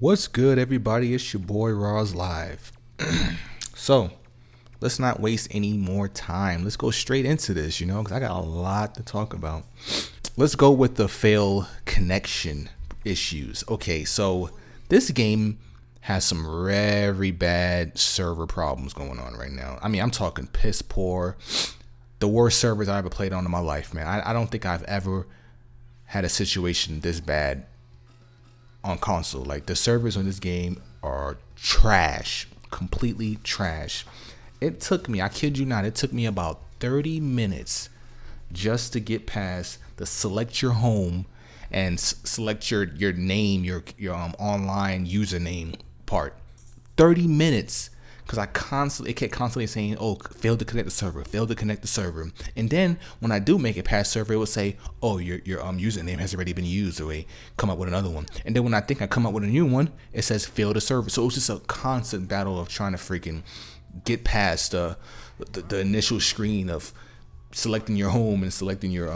What's good, everybody? It's your boy Raislive. So, let's not waste any more time. Let's go straight into this, because I got a lot to talk about. Let's go with the fail connection issues. Okay, so this game has some very bad server problems going on right now. I mean, I'm talking piss poor. The worst servers I ever played on in my life, man. I don't think I've ever had a situation this bad on console. Like, the servers on this game are trash, completely trash. It took me, I kid you not, it took me about 30 minutes just to get past the select your home and select your name, your online username part. 30 minutes, because it kept constantly saying, oh, failed to connect the server. And then when I do make it past server, it will say, oh, your username has already been used, or come up with another one. And then when I think I come up with a new one, it says failed the server. So it was just a constant battle of trying to freaking get past the initial screen of selecting your home and selecting your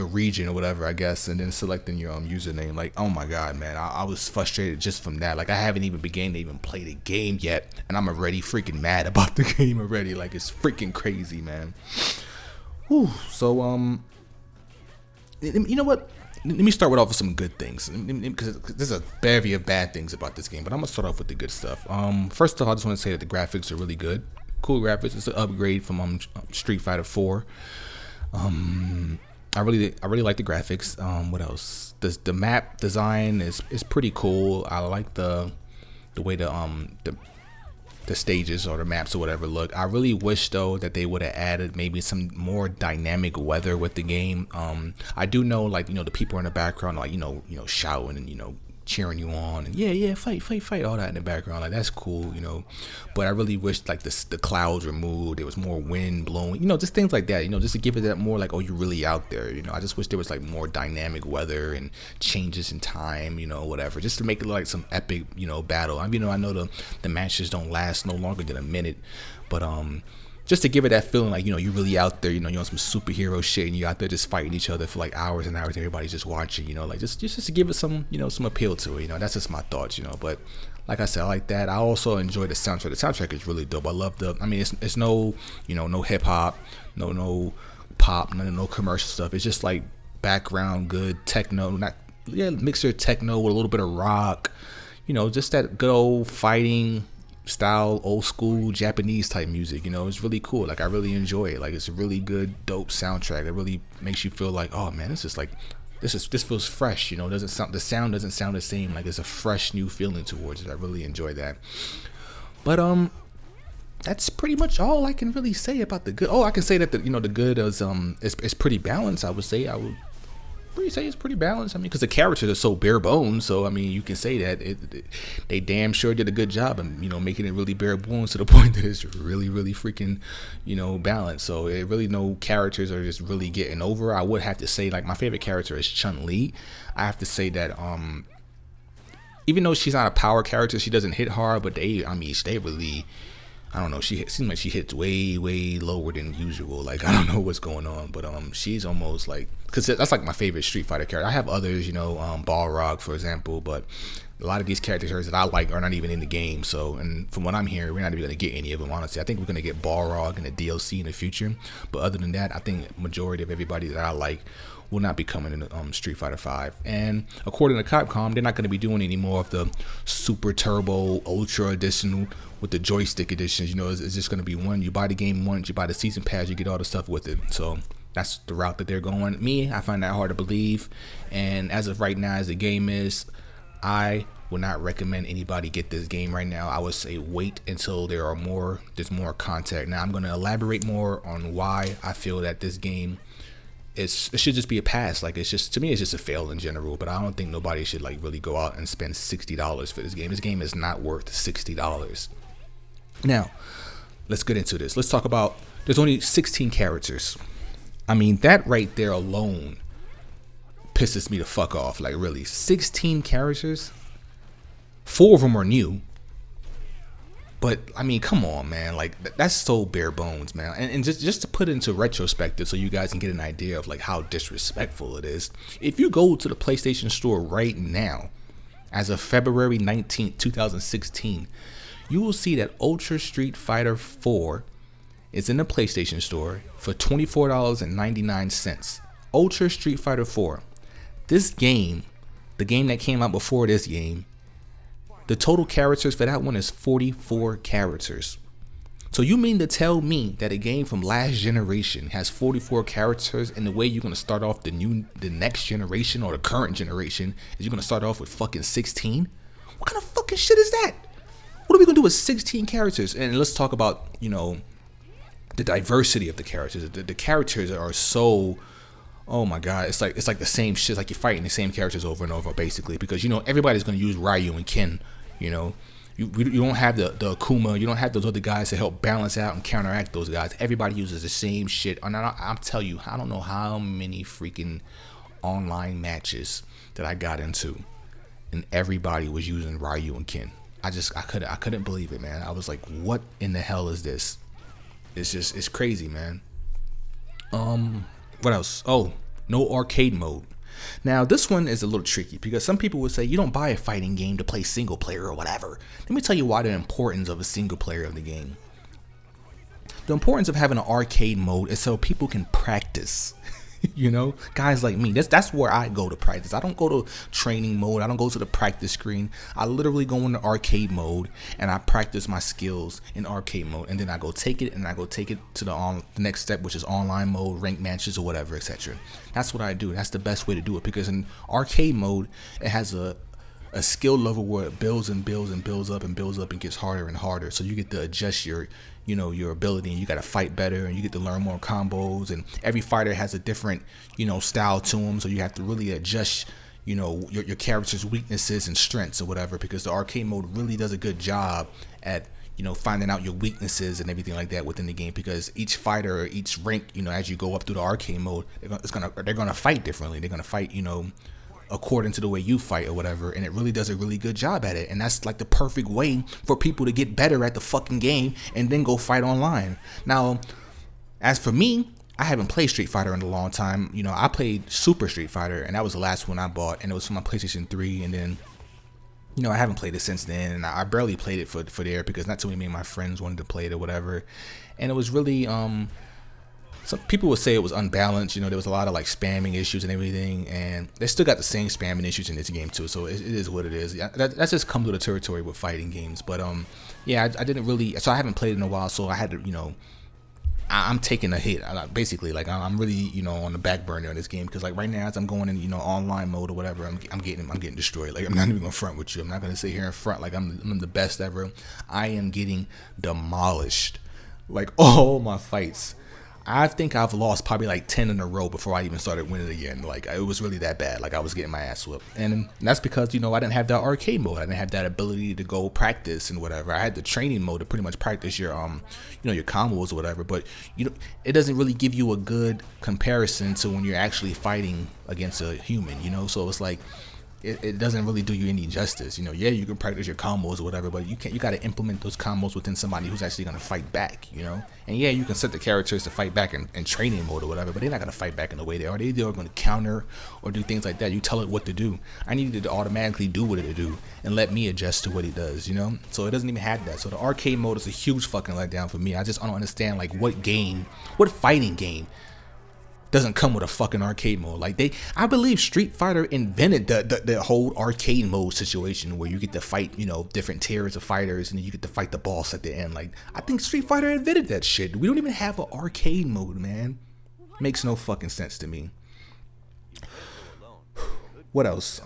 region or whatever, I guess, and then selecting your username. Like, oh my god, man, I was frustrated just from that. Like, I haven't even begun to even play the game yet, and I'm already freaking mad about the game already. Like, it's freaking crazy, man. Whew. So you know what? Let me start with some good things, because there's a bevy of bad things about this game, but I'm gonna start off with the good stuff. First off, I just want to say that the graphics are really good. Cool graphics. It's an upgrade from Street Fighter 4. I really like the graphics. What else? The map design is pretty cool. I like the way the stages or the maps or whatever look. I really wish though that they would have added maybe some more dynamic weather with the game. I do know, like, the people in the background, like, shouting and cheering you on and yeah, fight, all that in the background. Like, that's cool, but I really wish, like, the clouds were moved, there was more wind blowing, just things like that, just to give it that more, like, oh, you're really out there. I just wish there was, like, more dynamic weather and changes in time, whatever, just to make it like some epic, battle. I know the matches don't last no longer than a minute, but just to give it that feeling, like, you're really out there, you're on some superhero shit, and you're out there just fighting each other for like hours and hours, and everybody's just watching, like, just to give it some, some appeal to it. That's just my thoughts, but like I said, I like that. I also enjoy the soundtrack. The soundtrack is really dope. I love it's no, no hip hop, no pop, no commercial stuff. It's just like background good techno, mixer techno with a little bit of rock, just that good old fighting style, old school Japanese type music. It's really cool. Like, I really enjoy it. Like, it's a really good, dope soundtrack. It really makes you feel like, oh man, this feels fresh. The sound doesn't sound the same. Like, there's a fresh new feeling towards it. I really enjoy that. But that's pretty much all I can really say about the good. Oh, I can say that the good is it's pretty balanced. I would say it's pretty balanced. Because the characters are so bare bones, so you can say that they damn sure did a good job of making it really bare bones to the point that it's really, really freaking balanced. So it really, no characters are just really getting over. I would have to say, like, my favorite character is Chun-Li. I have to say that even though she's not a power character, she doesn't hit hard, but they really, I don't know, seems like she hits way, way lower than usual. Like, I don't know what's going on, but she's almost like, because that's like my favorite Street Fighter character. I have others, Balrog, for example, but a lot of these characters that I like are not even in the game. So, and from what I'm hearing, we're not even going to get any of them, honestly. I think we're going to get Balrog in the DLC in the future, but other than that, I think majority of everybody that I like will not be coming in Street Fighter 5. And according to Capcom, they're not going to be doing any more of the Super Turbo Ultra Edition with the joystick editions. It's just going to be one. You buy the game once, you buy the season pass, you get all the stuff with it. So that's the route that they're going. I find that hard to believe. And as of right now, as the game is, I would not recommend anybody get this game right now. I would say wait until there's more content. Now, I'm going to elaborate more on why I feel that this game it should just be a pass. Like, to me, it's just a fail in general. But I don't think nobody should, like, really go out and spend $60 for this game. This game is not worth $60. Now, let's get into this. Let's talk about, there's only 16 characters. That right there alone pisses me the fuck off. Like, really, 16 characters? 4 of them are new. But come on, man. Like, that's so bare bones, man. And just to put it into retrospective, so you guys can get an idea of like how disrespectful it is. If you go to the PlayStation Store right now as of February 19th, 2016, you will see that Ultra Street Fighter 4 is in the PlayStation Store for $24.99. Ultra Street Fighter 4. This game, the game that came out before this game, the total characters for that one is 44 characters. So you mean to tell me that a game from last generation has 44 characters, and the way you're gonna start off the next generation or the current generation is you're gonna start off with fucking 16? What kind of fucking shit is that? What are we gonna do with 16 characters? And let's talk about, you know, the diversity of the characters. The characters are so, oh my god, it's like the same shit. It's like you're fighting the same characters over and over, basically, because, you know, everybody's gonna use Ryu and Ken. You know, you don't have the Akuma, you don't have those other guys to help balance out and counteract those guys. Everybody uses the same shit. And I'm telling you, I don't know how many freaking online matches that I got into, and everybody was using Ryu and Ken. I couldn't believe it, man. I was like, what in the hell is this? It's crazy, man. What else? Oh, no arcade mode. Now, this one is a little tricky because some people would say you don't buy a fighting game to play single player or whatever. Let me tell you why the importance of a single player of the game. The importance of having an arcade mode is so people can practice. You know, guys like me, that's where I go to practice. I don't go to training mode. I don't go to the practice screen. I literally go into arcade mode and I practice my skills in arcade mode, and then I go take it to the next step, which is online mode, ranked matches or whatever, etc. That's what I do. That's the best way to do it, because in arcade mode it has a skill level where it builds and builds and builds up and builds up and gets harder and harder. So you get to adjust your ability, and you got to fight better, and you get to learn more combos, and every fighter has a different, style to them. So you have to really adjust, your character's weaknesses and strengths or whatever, because the arcade mode really does a good job at, finding out your weaknesses and everything like that within the game, because each fighter or each rank, as you go up through the arcade mode, they're gonna fight differently. They're gonna fight, according to the way you fight or whatever, and it really does a really good job at it. And that's like the perfect way for people to get better at the fucking game and then go fight online. Now, as for me, I haven't played Street Fighter in a long time. I played Super Street Fighter, and that was the last one I bought, and it was for my PlayStation 3, and then I haven't played it since then, and I barely played it for there because not too many of my friends wanted to play it or whatever. And it was really some people would say it was unbalanced. There was a lot of like spamming issues and everything, and they still got the same spamming issues in this game too. So it is what it is. That just comes with the territory with fighting games. But yeah, I didn't really. So I haven't played it in a while. So I had to, I'm taking a hit. Basically, like I'm really, on the back burner on this game, because like right now, as I'm going in, online mode or whatever, I'm getting destroyed. Like, I'm not even gonna front with you. I'm not gonna sit here in front like I'm the best ever. I am getting demolished. Like, all my fights, I think I've lost probably like 10 in a row before I even started winning again. Like, it was really that bad. Like, I was getting my ass whooped. And that's because, I didn't have that arcade mode. I didn't have that ability to go practice and whatever. I had the training mode to pretty much practice your, your combos or whatever. But, it doesn't really give you a good comparison to when you're actually fighting against a human, So it's like, it doesn't really do you any justice. Yeah, you can practice your combos or whatever, but you got to implement those combos within somebody who's actually going to fight back, And yeah, you can set the characters to fight back in training mode or whatever, but they're not going to fight back in the way they are. They're going to counter or do things like that. You tell it what to do. I needed it to automatically do what it do and let me adjust to what it does, So it doesn't even have that. So the arcade mode is a huge fucking letdown for me. I just don't understand, like, what fighting game doesn't come with a fucking arcade mode. Like, I believe Street Fighter invented the whole arcade mode situation where you get to fight, different tiers of fighters, and then you get to fight the boss at the end. Like, I think Street Fighter invented that shit. We don't even have an arcade mode, man. Makes no fucking sense to me. What else?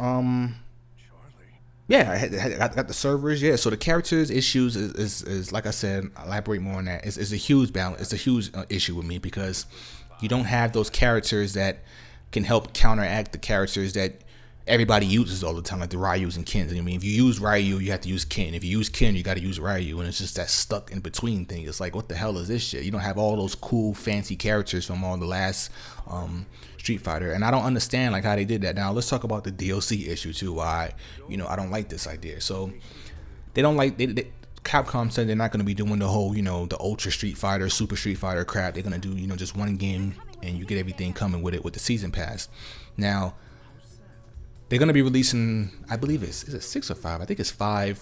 Yeah, I got the servers. Yeah, so the characters issues is like I said, elaborate more on that. It's a huge balance. It's a huge issue with me, because you don't have those characters that can help counteract the characters that everybody uses all the time, like the Ryus and Kens. I mean, if you use Ryu, you have to use Ken. If you use Ken, you got to use Ryu, and it's just that stuck in between thing. It's like, what the hell is this shit? You don't have all those cool, fancy characters from all the last Street Fighter, and I don't understand like how they did that. Now let's talk about the DLC issue too. Why I don't like this idea. So they don't like Capcom said they're not going to be doing the whole, the Ultra Street Fighter, Super Street Fighter crap. They're going to do, just one game, and you get everything coming with it with the Season Pass. Now, I don't understand like how they did that. Now let's talk about the DLC issue too. Why they don't like this idea. So they don't like Capcom said they're not going to be doing the whole, the Ultra Street Fighter, Super Street Fighter crap. They're going to do, just one game, and you get everything coming with it with the Season Pass. Now, they're gonna be releasing, I believe is it 6 or 5? I think it's 5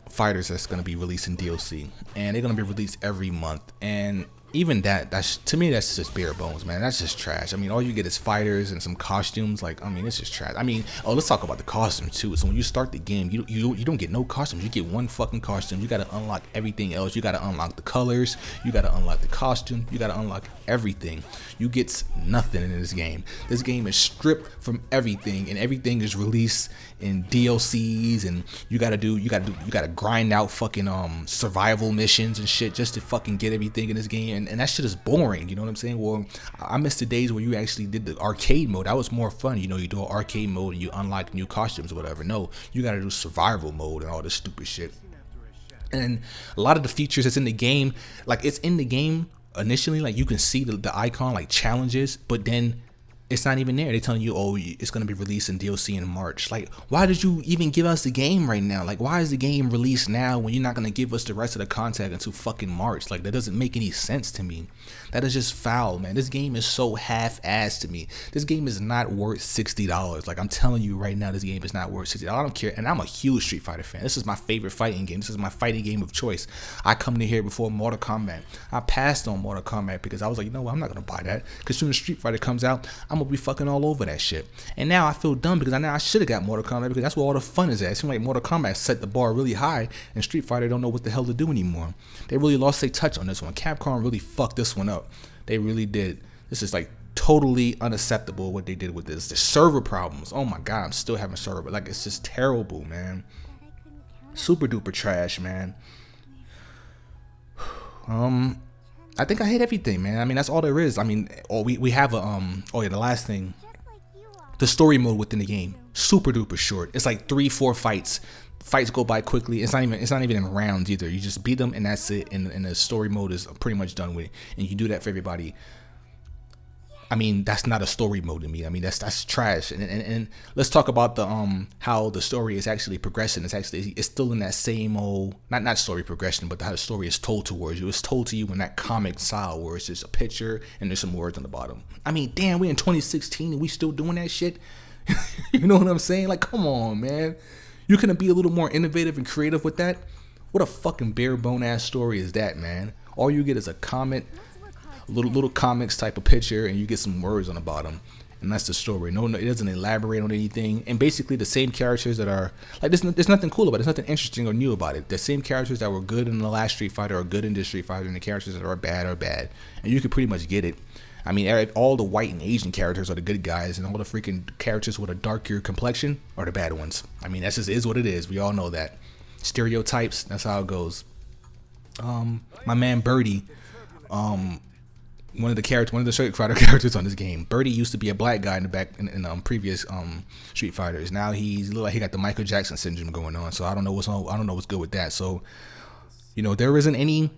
fighters that's gonna be releasing DLC, and they're gonna be released every month. And even that's, to me, that's just bare bones, man. That's just trash. I mean, all you get is fighters and some costumes. Like, I mean, it's just trash. I mean, oh, let's talk about the costumes too. So when you start the game, you don't get no costumes. You get one fucking costume. You gotta unlock everything else. You gotta unlock the colors. You gotta unlock the costume. You gotta unlock everything. You get nothing in this game. This game is stripped from everything, and everything is released in DLCs. And you gotta grind out fucking survival missions and shit just to fucking get everything in this game. And that shit is boring, you know what I'm saying? Well, I miss the days where you actually did the arcade mode. That was more fun, you know. You do an arcade mode and you unlock new costumes or whatever. No, you gotta do survival mode and all this stupid shit. And a lot of the features that's in the game, like, it's in the game initially, like you can see the icon like challenges, but then it's not even there. They're telling you, oh, it's going to be released in DLC in March. Like, why did you even give us the game right now? Like, why is the game released now when you're not going to give us the rest of the content until fucking March? Like, that doesn't make any sense to me. That is just foul, man. This game is so half-assed to me. This game is not worth $60. Like, I'm telling you right now, this game is not worth $60. I don't care. And I'm a huge Street Fighter fan. This is my favorite fighting game. This is my fighting game of choice. I come to here before Mortal Kombat. I passed on Mortal Kombat because I was like, you know what? I'm not going to buy that. Because soon as Street Fighter comes out, I'm going to be fucking all over that shit. And now I feel dumb because I should have got Mortal Kombat because that's where all the fun is at. It seems like Mortal Kombat set the bar really high and Street Fighter don't know what the hell to do anymore. They really lost their touch on this one. Capcom really fucked this one up. They really did. This is like totally unacceptable what they did with this. The server problems. Oh my god, I'm still having server. Like, it's just terrible, man. Super duper trash, man. I think I hit everything, man. I mean, that's all there is. I mean, we have a oh yeah, the last thing. The story mode within the game, super duper short. It's like 3-4 fights. Fights go by quickly. It's not even in rounds either. You just beat them and that's it. And the story mode is pretty much done with it. And you can do that for everybody. I mean, that's not a story mode to me. I mean, that's trash. And let's talk about the how the story is actually progressing. It's still in that same old not story progression, but how the story is told towards you. It's told to you in that comic style where it's just a picture and there's some words on the bottom. I mean, damn, we're in 2016 and we still doing that shit. You know what I'm saying? Like, come on, man. You couldn't be a little more innovative and creative with that? What a fucking bare bone ass story is that, man? All you get is a comment, little comics type of picture, and you get some words on the bottom, and that's the story. No, it doesn't elaborate on anything. And basically, the same characters that are like, there's nothing cool about it. There's nothing interesting or new about it. The same characters that were good in the last Street Fighter are good in this Street Fighter, and the characters that are bad, and you can pretty much get it. I mean, all the white and Asian characters are the good guys, and all the freaking characters with a darker complexion are the bad ones. I mean, that just is what it is. We all know that. Stereotypes, that's how it goes. My man Birdie, one of the Street Fighter characters on this game. Birdie used to be a black guy in the back in previous Street Fighters. Now he's look like he got the Michael Jackson syndrome going on. So I don't know what's good with that. So, you know, there isn't any.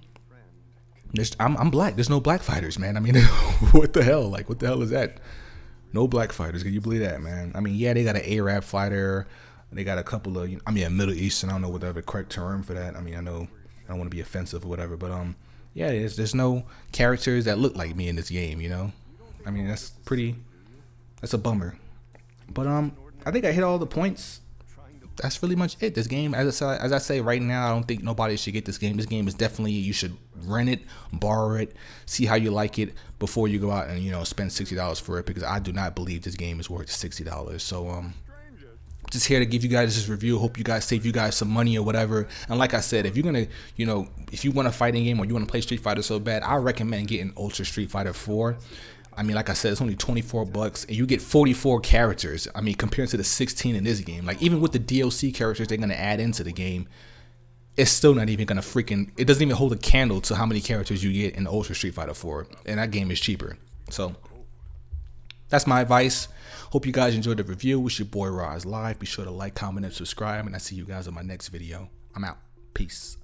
I'm black. There's no black fighters, man. I mean, what the hell? Like, what the hell is that? No black fighters. Can you believe that, man? I mean, yeah, they got an Arab fighter. They got a couple of, a Middle Eastern. I don't know what the correct term for that. I mean, I know I don't want to be offensive or whatever, but yeah, there's no characters that look like me in this game, you know? I mean, that's a bummer. But I think I hit all the points. That's really much it. This game, as I say right now, I don't think nobody should get this game. This game is definitely, you should rent it, borrow it, see how you like it before you go out and, you know, spend $60 for it, because I do not believe this game is worth $60. So just here to give you guys this review. Hope you guys save you guys some money or whatever. And like I said, if you're gonna, you know, if you want a fighting game or you want to play Street Fighter so bad, I recommend getting Ultra Street Fighter 4. I mean, like I said, it's only $24 and you get 44 characters. I mean, compared to the 16 in this game, like even with the DLC characters they're gonna add into the game, it's still not even gonna it doesn't even hold a candle to how many characters you get in Ultra Street Fighter 4, and that game is cheaper. So that's my advice. Hope you guys enjoyed the review. It's your boy Raislive. Be sure to like, comment, and subscribe, and I'll see you guys on my next video. I'm out. Peace.